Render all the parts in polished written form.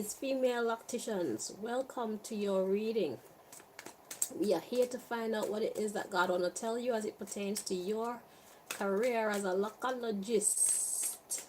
Aries, female locticians, welcome to your reading. We are here to find out what it is that God want to tell you as it pertains to your career as a lockologist.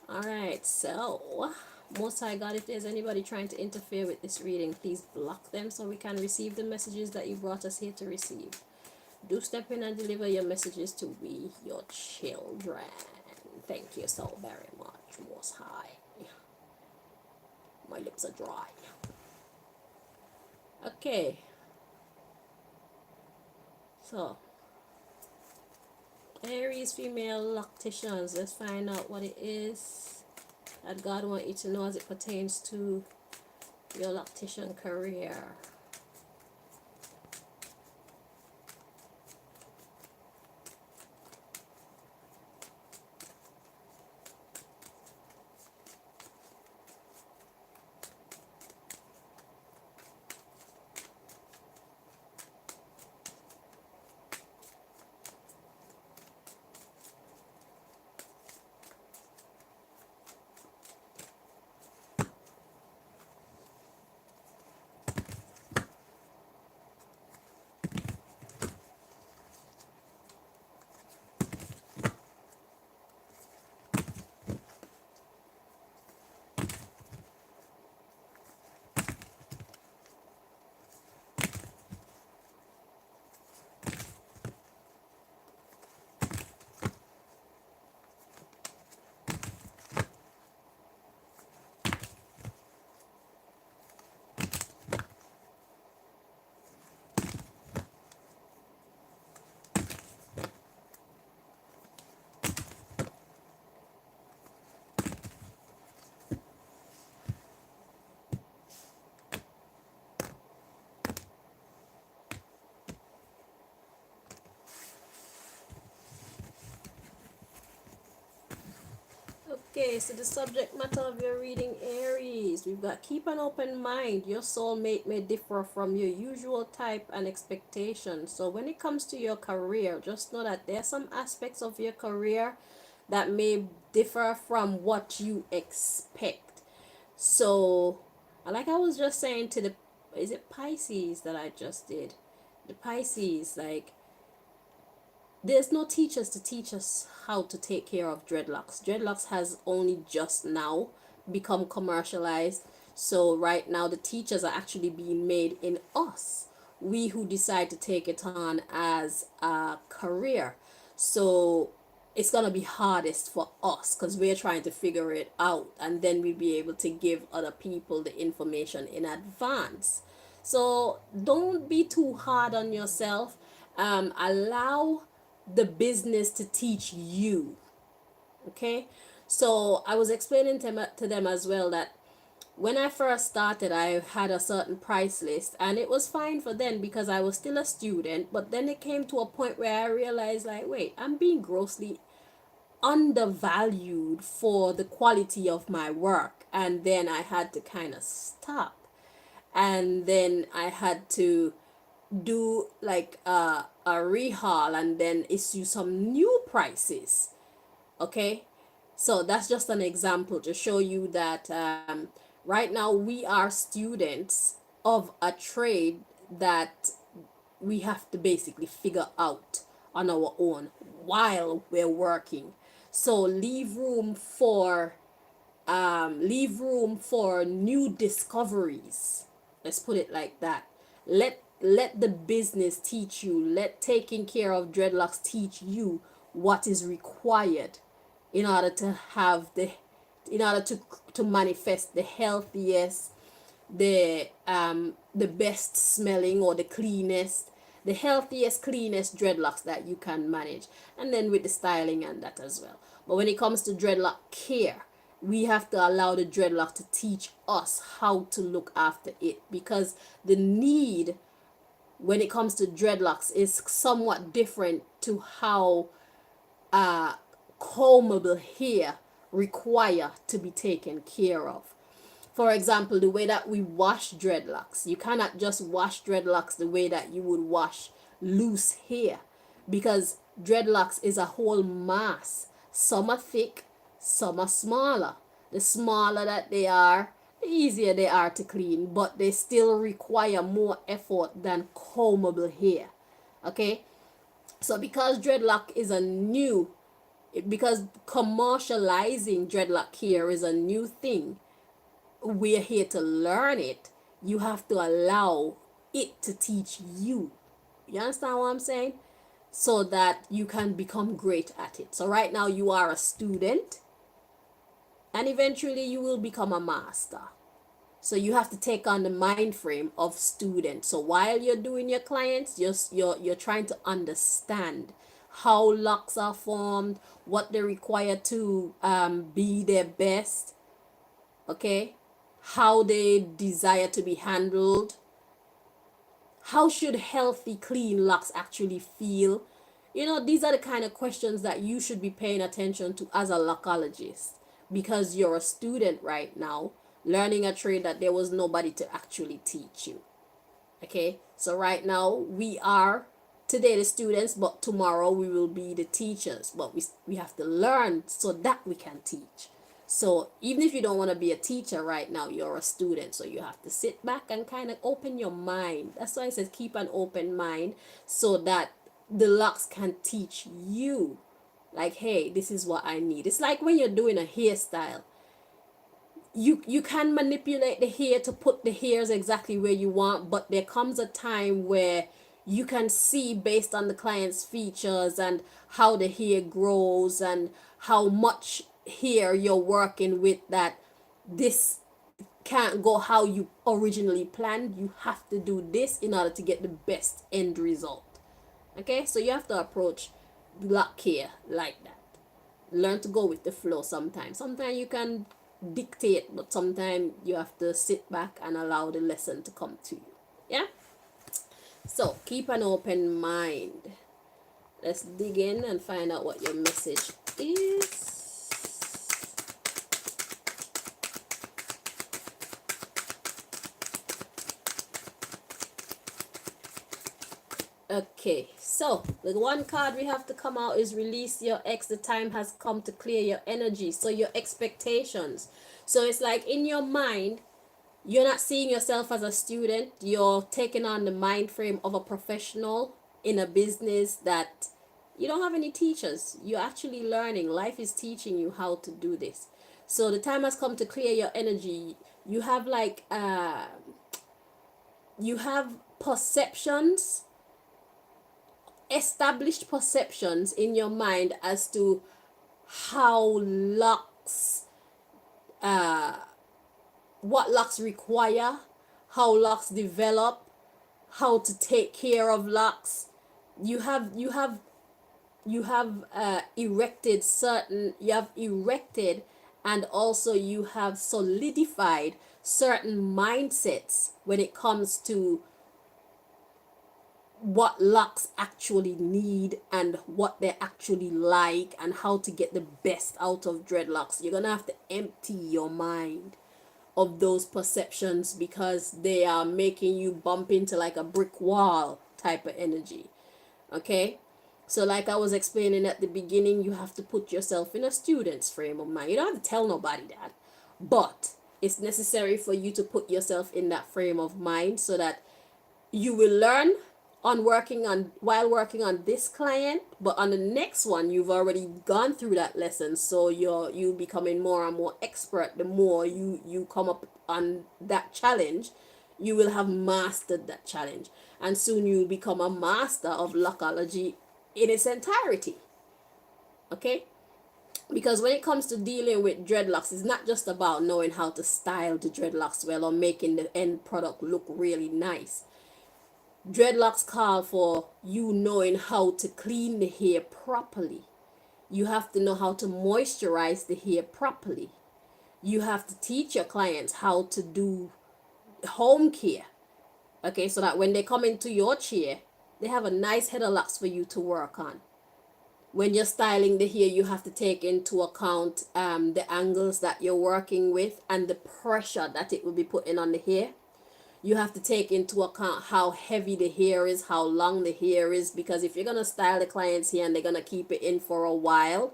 Alright, so, Most High God, if there's anybody trying to interfere with this reading, please block them so we can receive the messages that you brought us here to receive. Do step in and deliver your messages to we, your children. Thank you so very much, Most High. My lips are dry. Okay. So, Aries female locticians. Let's find out what it is that God wants you to know as it pertains to your loctician career. Okay, so the subject matter of your reading, Aries, we've got keep an open mind. Your soulmate may differ from your usual type and expectations. So when it comes to your career, just know that there are some aspects of your career that may differ from what you expect. So, like I was just saying to the, is it Pisces that I just did? The Pisces, like, there's no teachers to teach us how to take care of dreadlocks. Dreadlocks has only just now become commercialized. So right now the teachers are actually being made in us. We who decide to take it on as a career. So it's gonna be hardest for us because we're trying to figure it out, and then we'll be able to give other people the information in advance. So don't be too hard on yourself. Allow the business to teach you. Okay, so I was explaining to them as well that when I first started, I had a certain price list, and it was fine for then because I was still a student. But then it came to a point where I realized, like, wait, I'm being grossly undervalued for the quality of my work. And then I had to kind of stop, and then I had to do like a rehaul and then issue some new prices. Okay, so that's just an example to show you that right now we are students of a trade that we have to basically figure out on our own while we're working. So leave room for new discoveries. Let's put it like that. Let the business teach you. Let taking care of dreadlocks teach you what is required in order to have in order to manifest the healthiest, the best smelling, or the cleanest, the healthiest, cleanest dreadlocks that you can manage, and then with the styling and that as well. But when it comes to dreadlock care, we have to allow the dreadlock to teach us how to look after it, because the need when it comes to dreadlocks is somewhat different to how combable hair require to be taken care of. For example, the way that we wash dreadlocks, you cannot just wash dreadlocks the way that you would wash loose hair, because dreadlocks is a whole mass. Some are thick, some are smaller. The smaller that they are, easier they are to clean, but they still require more effort than combable hair. Okay, so because dreadlock is a new, because commercializing dreadlock hair is a new thing, we're here to learn it. You have to allow it to teach you. You understand what I'm saying? So that you can become great at it. So right now you are a student, and eventually you will become a master. So you have to take on the mind frame of student. So while you're doing your clients, you're trying to understand how locks are formed, what they require to be their best, okay? How they desire to be handled. How should healthy, clean locks actually feel? You know, these are the kind of questions that you should be paying attention to as a lockologist, because you're a student right now learning a trade that there was nobody to actually teach you. Okay, so right now we are today the students, but tomorrow we will be the teachers. But we have to learn so that we can teach. So even if you don't want to be a teacher right now, you're a student. So you have to sit back and kind of open your mind. That's why I said keep an open mind, so that the locks can teach you. Like, hey, this is what I need. It's like when you're doing a hairstyle. You can manipulate the hair to put the hairs exactly where you want, but there comes a time where you can see based on the client's features and how the hair grows and how much hair you're working with, that this can't go how you originally planned. You have to do this in order to get the best end result. Okay, so you have to approach lock hair like that. Learn to go with the flow. Sometimes you can dictate, but sometimes you have to sit back and allow the lesson to come to you. Yeah, so keep an open mind. Let's dig in and find out what your message is. Okay, so the one card we have to come out is release your ex. The time has come to clear your energy. So your expectations. So it's like in your mind, you're not seeing yourself as a student. You're taking on the mind frame of a professional in a business that you don't have any teachers. You're actually learning. Life is teaching you how to do this. So the time has come to clear your energy. You have you have perceptions, established perceptions in your mind as to how locks, what locks require, how locks develop, how to take care of locks. You have erected certain, you have erected, and also you have solidified certain mindsets when it comes to what locks actually need and what they actually like and how to get the best out of dreadlocks. You're gonna have to empty your mind of those perceptions, because they are making you bump into like a brick wall type of energy. Okay, so like I was explaining at the beginning, you have to put yourself in a student's frame of mind. You don't have to tell nobody that, but it's necessary for you to put yourself in that frame of mind so that you will learn on working on while working on this client, but on the next one you've already gone through that lesson, so you becoming more and more expert. The more you come up on that challenge, you will have mastered that challenge, and soon you'll become a master of lockology in its entirety. Okay, because when it comes to dealing with dreadlocks, it's not just about knowing how to style the dreadlocks well or making the end product look really nice. Dreadlocks call for you knowing how to clean the hair properly. You have to know how to moisturize the hair properly. You have to teach your clients how to do home care. Okay, so that when they come into your chair, they have a nice head of locks for you to work on. When you're styling the hair, you have to take into account the angles that you're working with and the pressure that it will be putting on the hair. You have to take into account how heavy the hair is, how long the hair is, because if you're going to style the client's hair and they're going to keep it in for a while,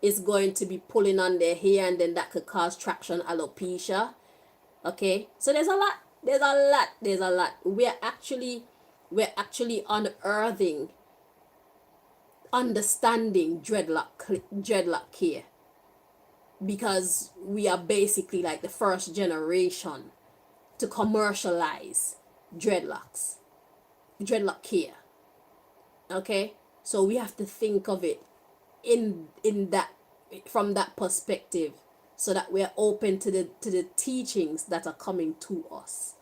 it's going to be pulling on their hair, and then that could cause traction alopecia. Okay, so there's a lot. We're actually unearthing, understanding dreadlock here, because we are basically like the first generation to commercialize dreadlocks, dreadlock care. Okay, so we have to think of it in that, from that perspective, so that we're open to the teachings that are coming to us.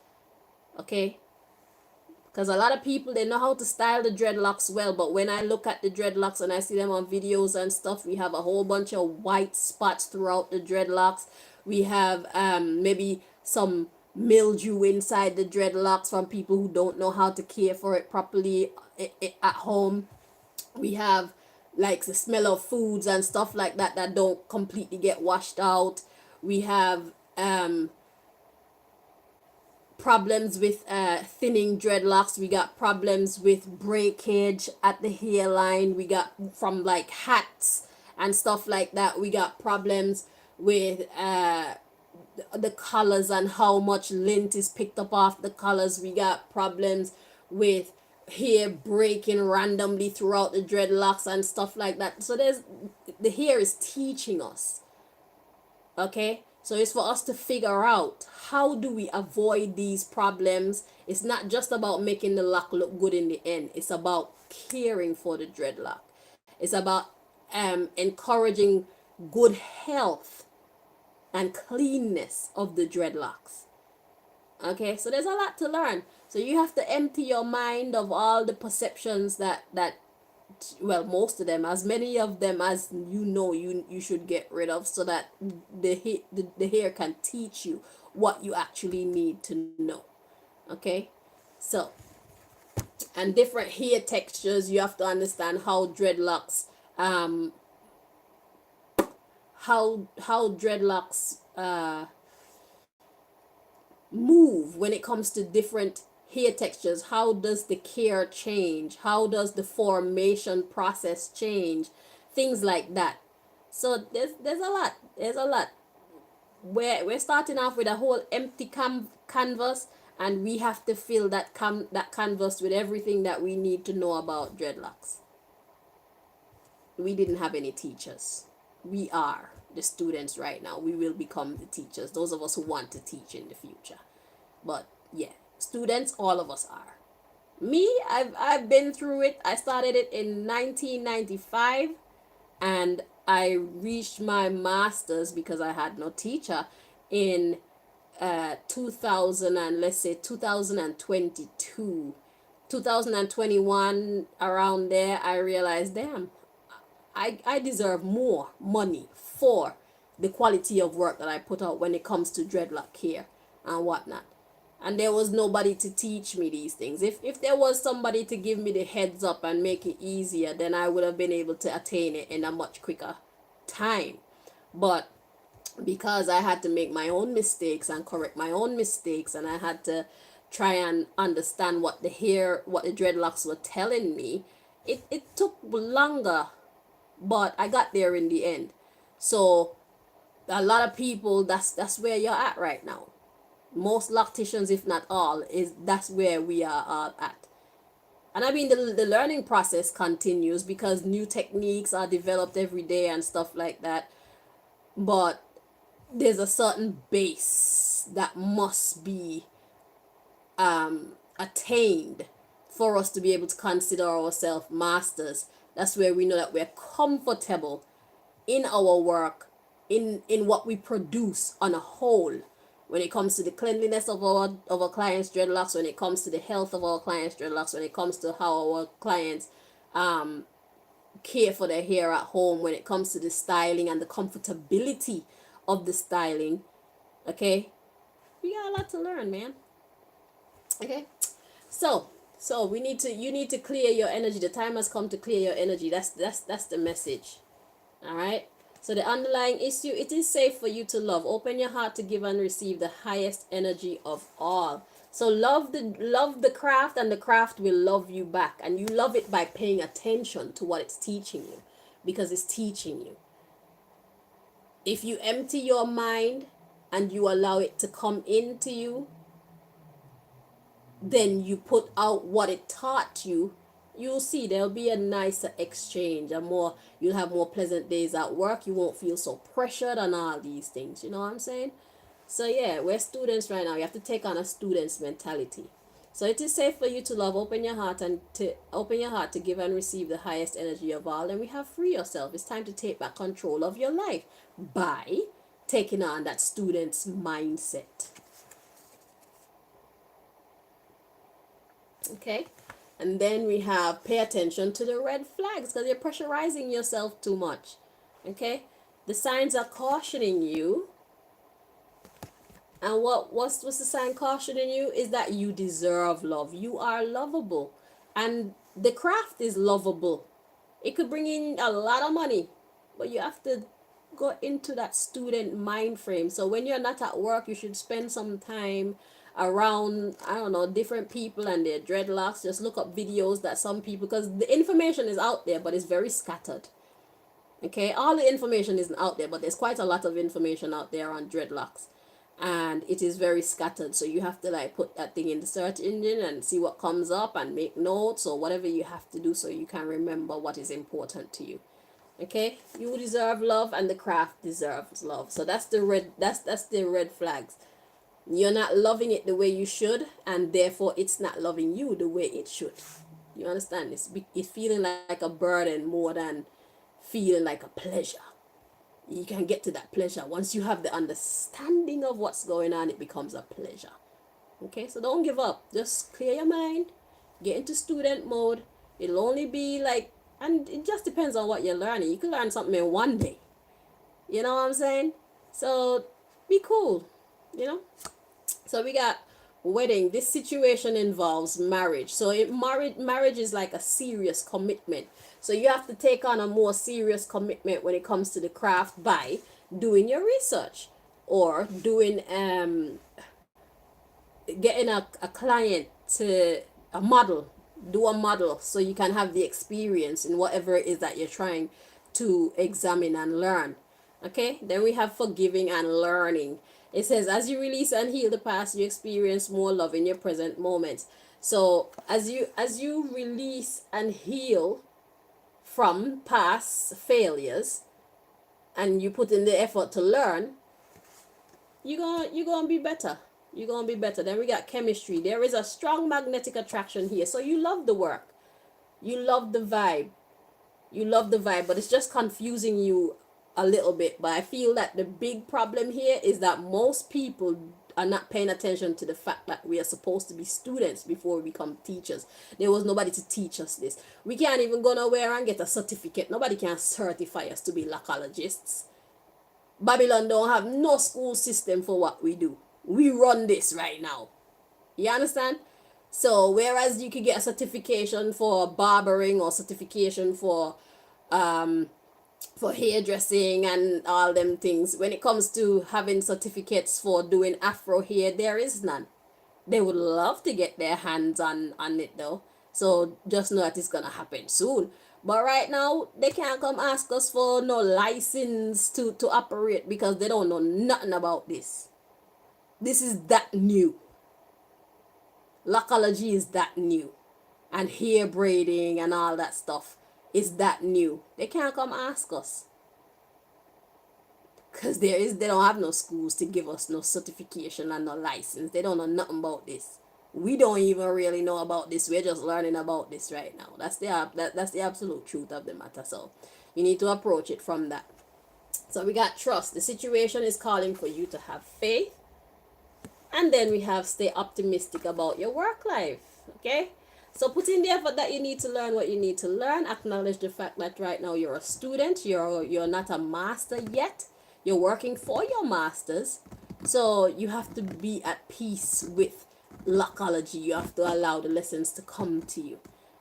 Okay, because a lot of people, they know how to style the dreadlocks well, but when I look at the dreadlocks and I see them on videos and stuff, we have a whole bunch of white spots throughout the dreadlocks. We have maybe some mildew inside the dreadlocks from people who don't know how to care for it properly at home. We have like the smell of foods and stuff like that that don't completely get washed out. We have problems with thinning dreadlocks. We got problems with breakage at the hairline. We got from like hats and stuff like that. We got problems with the colors and how much lint is picked up off the colors. We got problems with hair breaking randomly throughout the dreadlocks and stuff like that. So the hair is teaching us. Okay, so it's for us to figure out how do we avoid these problems. It's not just about making the lock look good in the end. It's about caring for the dreadlock. It's about encouraging good health and cleanness of the dreadlocks. Okay, so there's a lot to learn. So you have to empty your mind of all the perceptions that well, most of them, as many of them as you should get rid of, so that the hair can teach you what you actually need to know. Okay, so, and different hair textures, you have to understand how dreadlocks how dreadlocks move when it comes to different hair textures. How does the care change? How does the formation process change? Things like that. So there's a lot. We're starting off with a whole empty canvas, and we have to fill that canvas with everything that we need to know about dreadlocks. We didn't have any teachers. We are the students right now. We will become the teachers, those of us who want to teach in the future. But yeah, students, all of us are. Me, I've been through it. I started it in 1995, and I reached my master's, because I had no teacher, in 2000, and let's say 2022, 2021, around there. I realized, damn, I deserve more money for the quality of work that I put out when it comes to dreadlock care and whatnot. And there was nobody to teach me these things. If there was somebody to give me the heads up and make it easier, then I would have been able to attain it in a much quicker time. But because I had to make my own mistakes and correct my own mistakes, and I had to try and understand what the dreadlocks were telling me, it took longer, but I got there in the end. So a lot of people, that's where you're at right now. Most locticians, if not all, is that's where we are all at. And I mean, the learning process continues, because new techniques are developed every day and stuff like that. But there's a certain base that must be attained for us to be able to consider ourselves masters. That's where we know that we're comfortable in our work, in what we produce on a whole, when it comes to the cleanliness of our clients' dreadlocks, when it comes to the health of our clients' dreadlocks, when it comes to how our clients care for their hair at home, when it comes to the styling and the comfortability of the styling. Okay, we got a lot to learn, man. Okay, so we need to you need to clear your energy. The time has come to clear your energy. That's the message. All right. So the underlying issue: it is safe for you to love. Open your heart to give and receive the highest energy of all. So love the craft, and the craft will love you back. And you love it by paying attention to what it's teaching you, because it's teaching you. If you empty your mind and you allow it to come into you, then you put out what it taught you, you'll see there'll be a nicer exchange, a more, you'll have more pleasant days at work. You won't feel so pressured on all these things. You know what I'm saying? So yeah, we're students right now. You have to take on a student's mentality. So it is safe for you to love. Open your heart and to open your heart to give and receive the highest energy of all. And we have free yourself. It's time to take back control of your life by taking on that student's mindset. Okay, and then we have pay attention to the red flags because you're pressurizing yourself too much. Okay, the signs are cautioning you, and what's the sign cautioning you is that you deserve love. You are lovable, and the craft is lovable. It could bring in a lot of money, but you have to go into that student mind frame. So when you're not at work, you should spend some time around, I don't know, different people and their dreadlocks. Just look up videos that some people, because the information is out there, but it's very scattered. Okay, all the information isn't out there, but there's quite a lot of information out there on dreadlocks, and it is very scattered. So you have to like put that thing in the search engine and see what comes up and make notes or whatever you have to do so you can remember what is important to you. Okay, you deserve love, and the craft deserves love. So that's the red, that's the red flags. You're not loving it the way you should, and therefore it's not loving you the way it should. You understand? It's feeling like a burden more than feeling like a pleasure. You can get to that pleasure once you have the understanding of what's going on. It becomes a pleasure. Okay, so don't give up. Just clear your mind, get into student mode. It'll only be like, and it just depends on what you're learning. You can learn something in one day. You know what I'm saying? So be cool, you know? So we got wedding. This situation involves marriage. So marriage is like a serious commitment. So you have to take on a more serious commitment when it comes to the craft by doing your research or doing getting a client to a model, do a model so you can have the experience in whatever it is that you're trying to examine and learn. Okay, then we have forgiving and learning. It says, as you release and heal the past, you experience more love in your present moment. So as you release and heal from past failures and you put in the effort to learn, you're gonna be better. You're gonna be better. Then we got chemistry. There is a strong magnetic attraction here. So you love the work. You love the vibe. You love the vibe, but it's just confusing you a little bit. But I feel that the big problem here is that most people are not paying attention to the fact that we are supposed to be students before we become teachers. There was nobody to teach us this. We can't even go nowhere and get a certificate. Nobody can certify us to be lockologists. Babylon don't have no school system for what we do. We run this right now. You understand? So whereas you could get a certification for barbering or certification for hairdressing and all them things, when it comes to having certificates for doing afro hair, there is none. They would love to get their hands on it though. So just know that it's gonna happen soon. But right now they can't come ask us for no license to operate because they don't know nothing about this. This is that new. Lockology is that new. And hair braiding and all that stuff is that new. They can't come ask us. Because they don't have no schools to give us no certification and no license. They don't know nothing about this. We don't even really know about this. We're just learning about this right now. That's the absolute truth of the matter. So you need to approach it from that. So we got trust. The situation is calling for you to have faith. And then we have stay optimistic about your work life. Okay? So put in the effort that you need to learn what you need to learn. Acknowledge the fact that right now you're a student. You're not a master yet. You're working for your masters. So you have to be at peace with lockology. You have to allow the lessons to come to you.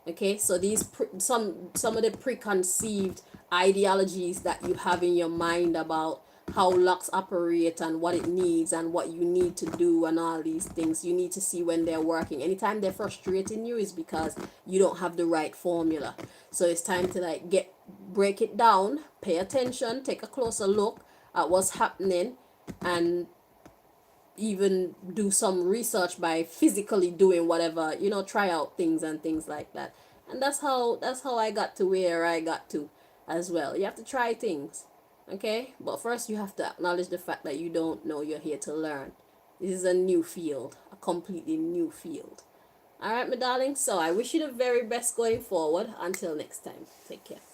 Okay? So these some of the preconceived ideologies that you have in your mind about how locks operate and what it needs and what you need to do and all these things, you need to see when they're working. Anytime they're frustrating you is because you don't have the right formula. So it's time to like break it down, pay attention, take a closer look at what's happening, and even do some research by physically doing whatever, try out things and things like that. And that's how I got to where I got to as well. You have to try things. Okay? But first you have to acknowledge the fact that you don't know, you're here to learn. This is a new field, a completely new field. All right, my darling. So I wish you the very best going forward. Until next time. Take care.